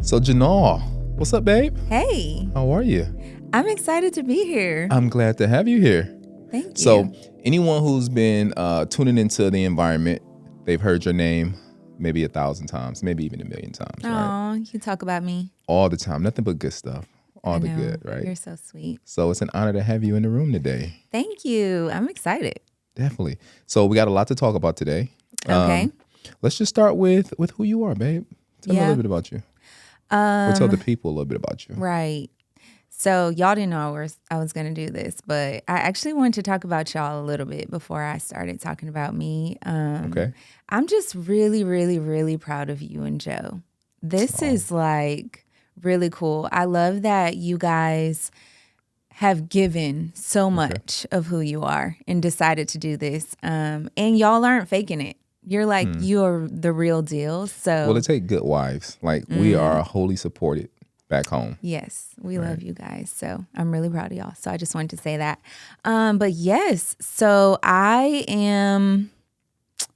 So Janal, what's up, babe? Hey, How are you? I'm excited to be here. I'm glad to have you here. Thank you. So anyone who's been tuning into the environment, they've heard your name maybe 1,000 times, maybe even 1,000,000 times, right? Oh, you talk about me. All the time, nothing but good stuff. All the good, right? You're so sweet. So it's an honor to have you in the room today. Thank you. I'm excited. Definitely. So we got a lot to talk about today. Okay. Let's just start with who you are, babe. Tell me a Yeah. little bit about you. Or tell the people a little bit about you. Right. So y'all didn't know I was going to do this, but I actually wanted to talk about y'all a little bit before I started talking about me. Okay. I'm just really, really, really proud of you and Joe. This is like really cool. I love that you guys have given so much of who you are and decided to do this. And y'all aren't faking it. You're like, you're the real deal. So Well, it take good wives. Like we are wholly supported back home. yes, we love you guys. So I'm really proud of y'all. So I just wanted to say that. But yes, so I am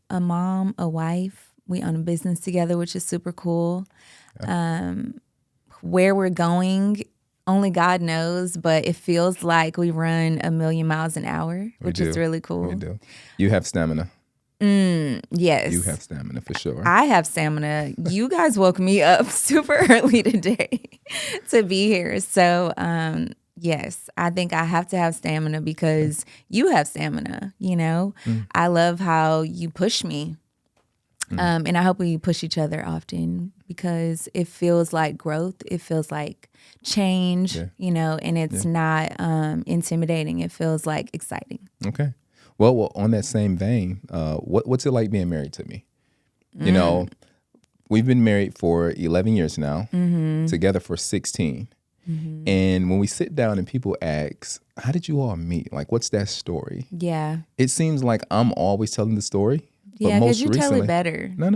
a mom, a wife. We own a business together, which is super cool. Where we're going, only God knows, but it feels like we run 1,000,000 miles an hour, which is really cool. We do. You have stamina. Yes. You have stamina for sure. I have stamina. You guys woke me up super early today to be here. So, yes, I think I have to have stamina because you have stamina, you know? I love how you push me. And I hope we push each other often because it feels like growth. It feels like change, you know, and it's not intimidating. It feels like exciting. Okay. Well, on that same vein, what's it like being married to me? You know, we've been married for 11 years now, together for 16. And when we sit down and people ask, how did you all meet? Like, what's that story? Yeah. It seems like I'm always telling the story. Yeah, but because you tell it better. No.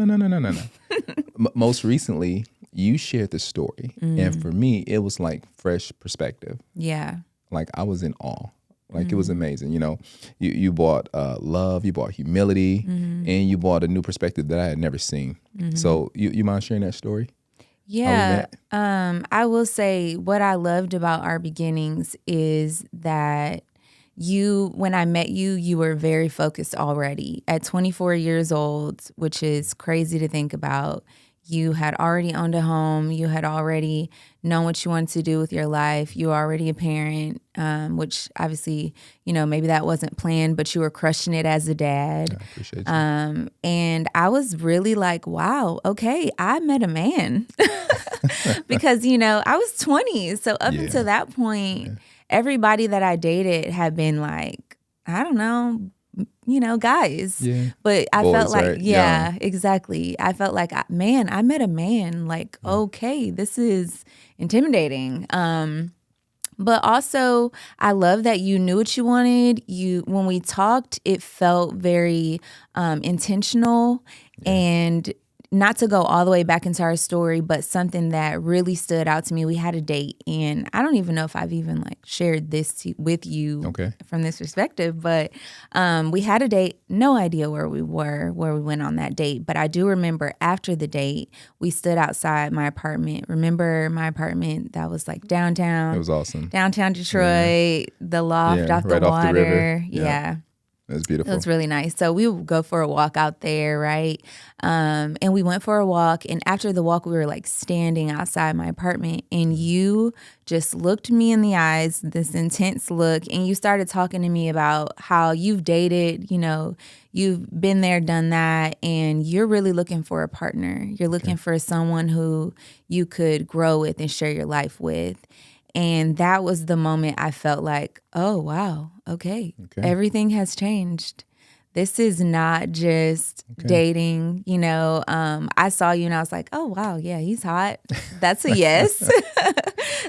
Most recently, you shared the story. And for me, it was like fresh perspective. Yeah. Like I was in awe. Like it was amazing. You know, you brought love, you brought humility, and you brought a new perspective that I had never seen. So you mind sharing that story? Yeah. I will say what I loved about our beginnings is that when I met you, you were very focused already. At 24 years old, which is crazy to think about, you had already owned a home. You had already known what you wanted to do with your life. You were already a parent, which obviously, you know, maybe that wasn't planned, but you were crushing it as a dad. I appreciate you. And I was really like, wow, okay, I met a man. Because, you know, I was 20. So up until that point, everybody that I dated had been like, I don't know, you know, guys. Yeah. But I Boys, felt like, right? yeah, Young. exactly. I felt like, man, I met a man. Like, okay, this is intimidating. But also, I love that you knew what you wanted. When we talked, it felt very intentional and not to go all the way back into our story, but something that really stood out to me. We had a date, and I don't even know if I've even like shared this with you from this perspective, but we had a date, no idea where we went on that date. But I do remember after the date, we stood outside my apartment. Remember my apartment that was like downtown? It was awesome. Downtown Detroit, the loft off the right water. off the river. Yeah. It was beautiful. It was really nice. So we would go for a walk out there, right? And we went for a walk. And after the walk, we were like standing outside my apartment. And you just looked me in the eyes, this intense look. And you started talking to me about how you've dated, you know, you've been there, done that. And you're really looking for a partner. You're looking for someone who you could grow with and share your life with. And that was the moment I felt like, oh, wow, okay. Everything has changed. This is not just dating, you know. I saw you and I was like, oh, wow, yeah, he's hot. That's a yes.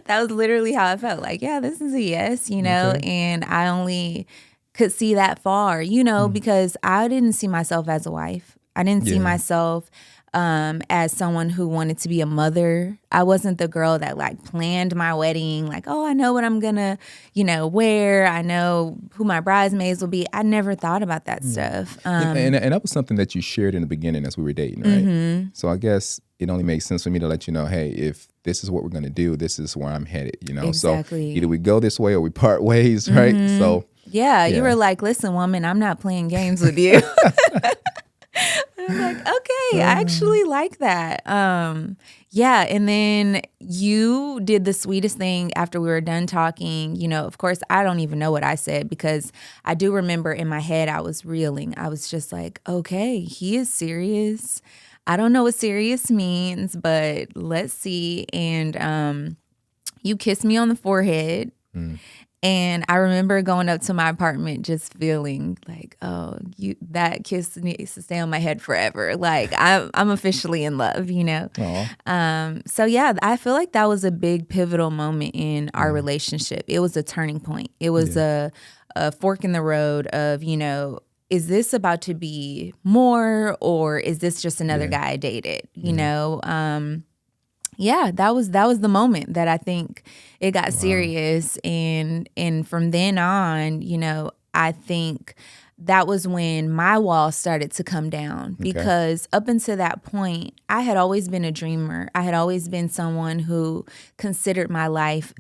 That was literally how I felt. Like, yeah, this is a yes, you know. And I only could see that far, you know, because I didn't see myself as a wife. I didn't see myself as someone who wanted to be a mother. I wasn't the girl that like planned my wedding, like, oh, I know what I'm gonna, wear. I know who my bridesmaids will be. I never thought about that stuff. And that was something that you shared in the beginning as we were dating, right? So I guess it only makes sense for me to let you know, hey, if this is what we're gonna do, this is where I'm headed, Exactly. So either we go this way or we part ways, right? So yeah, you were like, listen, woman, I'm not playing games with you. I'm like, okay, I actually like that. Yeah, and then you did the sweetest thing after we were done talking. Of course, I don't even know what I said because I do remember in my head I was reeling. I was just like, okay, he is serious. I don't know what serious means, but let's see. And you kissed me on the forehead. And I remember going up to my apartment just feeling like, oh, that kiss needs to stay on my head forever. Like I'm officially in love, So yeah, I feel like that was a big pivotal moment in our relationship. It was a turning point. It was a fork in the road of, is this about to be more, or is this just another guy I dated? Yeah, that was the moment that I think it got serious, and from then on, I think that was when my walls started to come down because up until that point, I had always been a dreamer. I had always been someone who considered my life,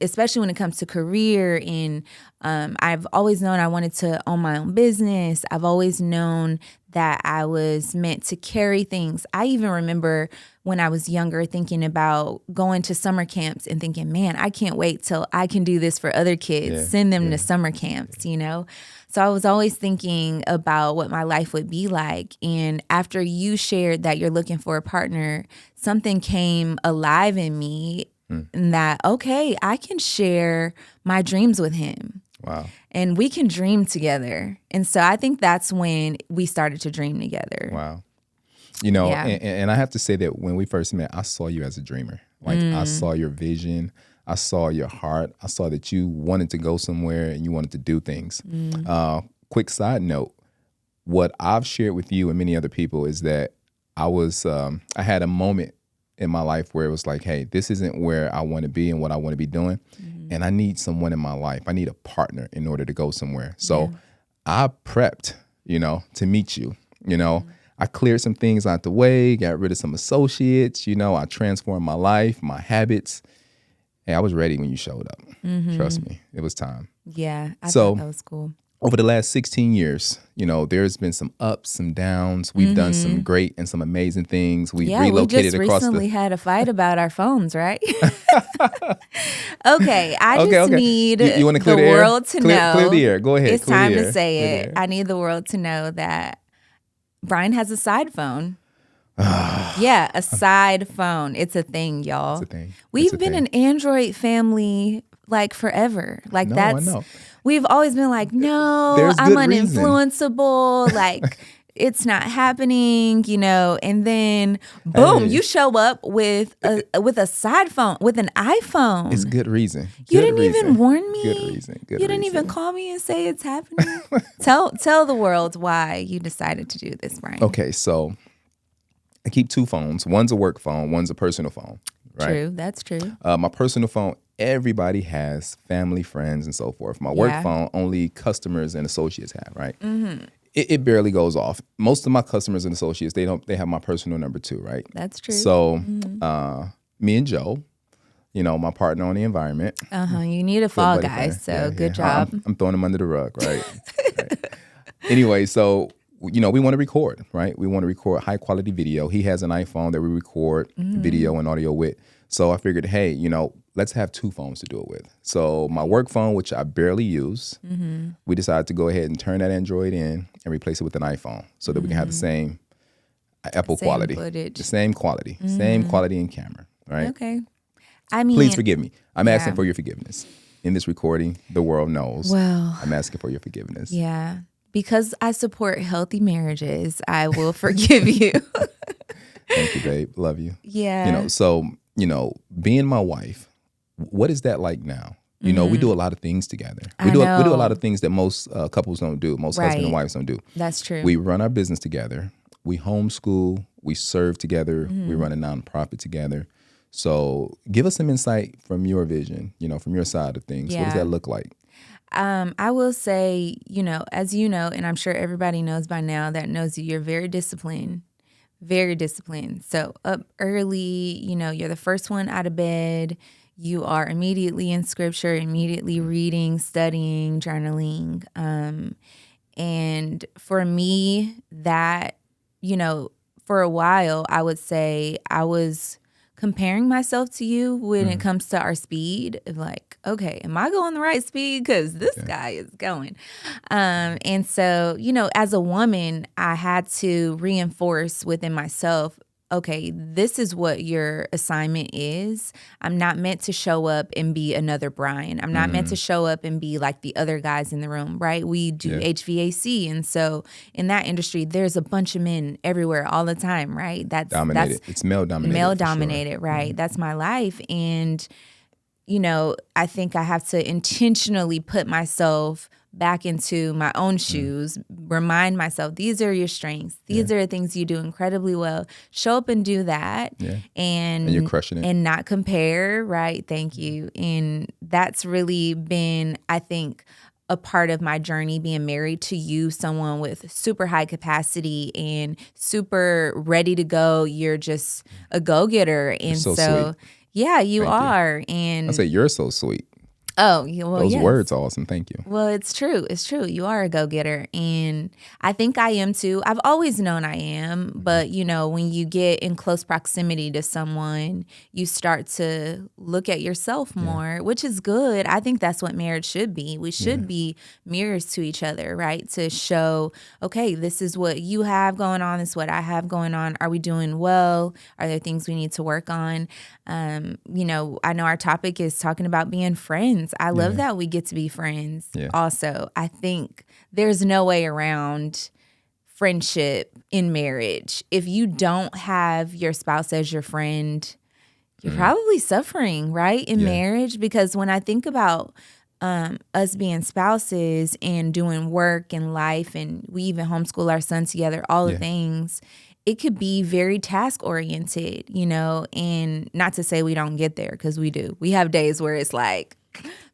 especially when it comes to career. And I've always known I wanted to own my own business. I've always known that I was meant to carry things. I even remember when I was younger thinking about going to summer camps and thinking, man, I can't wait till I can do this for other kids, send them to summer camps, So I was always thinking about what my life would be like. And after you shared that you're looking for a partner, something came alive in me and that, okay, I can share my dreams with him. Wow. And we can dream together. And so I think that's when we started to dream together. Wow. And I have to say that when we first met, I saw you as a dreamer. Like I saw your vision. I saw your heart. I saw that you wanted to go somewhere and you wanted to do things. Quick side note, what I've shared with you and many other people is that I had a moment in my life where it was like, hey, this isn't where I want to be and what I want to be doing. And I need someone in my life. I need a partner in order to go somewhere. So I prepped, to meet you, I cleared some things out the way, got rid of some associates, I transformed my life, my habits. Hey, I was ready when you showed up. Trust me, it was time. Yeah, I thought that was cool. Over the last 16 years, there's been some ups, some downs. We've done some great and some amazing things. We relocated we just across recently had a fight about our phones, right? Okay, I just need you want to clear the world to know. Clear the air. Go ahead. It's time to say it. I need the world to know that Brian has a side phone. Yeah, a side phone. It's a thing, y'all. It's a thing. We've been an Android family like forever. Like I know. We've always been like, no, There's I'm good reason. Uninfluenceable. Like it's not happening, and then boom, you show up with a side phone, with an iPhone. It's good reason. You didn't even warn me. Good reason. You didn't even call me and say it's happening. Tell the world why you decided to do this, Brian. Okay, so I keep two phones. One's a work phone. One's a personal phone. Right? True, that's true. My personal phone, everybody has, family, friends, and so forth. My work phone, only customers and associates have, right? It barely goes off. Most of my customers and associates, they have my personal number too, right? That's true. So me and Joe, my partner on the Envir-onment. You need a fall guy, so good job. I'm throwing him under the rug, right? Right. Anyway, so we want to record, right? We want to record high quality video. He has an iPhone that we record video and audio with. So I figured, hey, let's have two phones to do it with. So my work phone, which I barely use, we decided to go ahead and turn that Android in and replace it with an iPhone so that we can have the same Apple quality. Footage. The same quality. Same quality in camera, right? Okay. I mean, please forgive me. I'm asking for your forgiveness. In this recording, the world knows. Well, I'm asking for your forgiveness. Yeah. Because I support healthy marriages, I will forgive you. Thank you, babe. Love you. Yeah. So, being my wife, what is that like now? We do a lot of things together. We do a lot of things that most couples don't do. Most husband and wives don't do. That's true. We run our business together. We homeschool. We serve together. We run a nonprofit together. So give us some insight from your vision, from your side of things. What does that look like? I will say, as you know, and I'm sure everybody knows by now that knows you, you're very disciplined. Very disciplined. So up early, you're the first one out of bed. You are immediately in scripture, immediately reading, studying, journaling. And for me, that, for a while, I would say I was comparing myself to you when it comes to our speed. Like, okay, am I going the right speed? Because this guy is going. And so, as a woman, I had to reinforce within myself, okay, this is what your assignment is. I'm not meant to show up and be another Brian. I'm not meant to show up and be like the other guys in the room, right? We do HVAC. And so in that industry, there's a bunch of men everywhere all the time, right? Dominated. It's male dominated. Male dominated, right? That's my life. And, I think I have to intentionally put myself back into my own shoes, remind myself, these are your strengths. These are the things you do incredibly well. Show up and do that. Yeah. And you're crushing it. And not compare, right? Thank you. And that's really been, I think, a part of my journey being married to you, someone with super high capacity and super ready to go. You're just a go-getter. And so sweet. Yeah, you Thank are. You. And I say you're so sweet. Oh, well, those words are awesome. Thank you. Well, it's true. It's true. You are a go-getter. And I think I am too. I've always known I am. But, when you get in close proximity to someone, you start to look at yourself more, which is good. I think that's what marriage should be. We should be mirrors to each other, right? To show, okay, this is what you have going on. This is what I have going on. Are we doing well? Are there things we need to work on? I know our topic is talking about being friends. I love that we get to be friends. Yeah. Also, I think there's no way around friendship in marriage. If you don't have your spouse as your friend, you're probably suffering, right, in marriage. Because when I think about us being spouses and doing work and life, and we even homeschool our son together, all the things, it could be very task oriented, and not to say we don't get there, because we do. We have days where it's like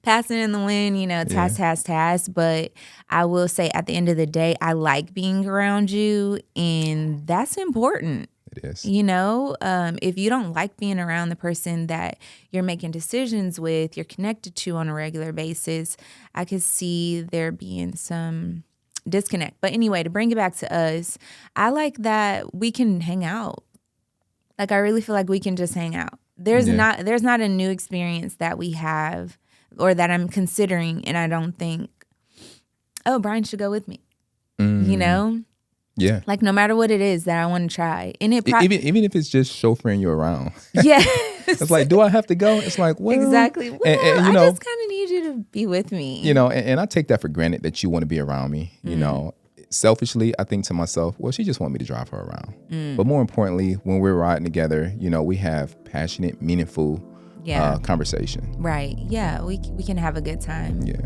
passing in the wind, task. But I will say at the end of the day, I like being around you, and that's important. It is. If you don't like being around the person that you're making decisions with, you're connected to on a regular basis, I could see there being some disconnect. But anyway, to bring it back to us, I like that we can hang out. Like, I really feel like we can just hang out. There's not a new experience that we have or that I'm considering, and I don't think, oh, Brian should go with me. Yeah. Like, no matter what it is that I want to try. And even if it's just chauffeuring you around. Yeah. It's like, do I have to go? It's like, well. Exactly. Well, and I just kind of need you to be with me. And I take that for granted that you want to be around me. Selfishly, I think to myself, well, she just wants me to drive her around. But more importantly, when we're riding together, we have passionate, meaningful conversation. Right. Yeah. We can have a good time. Yeah.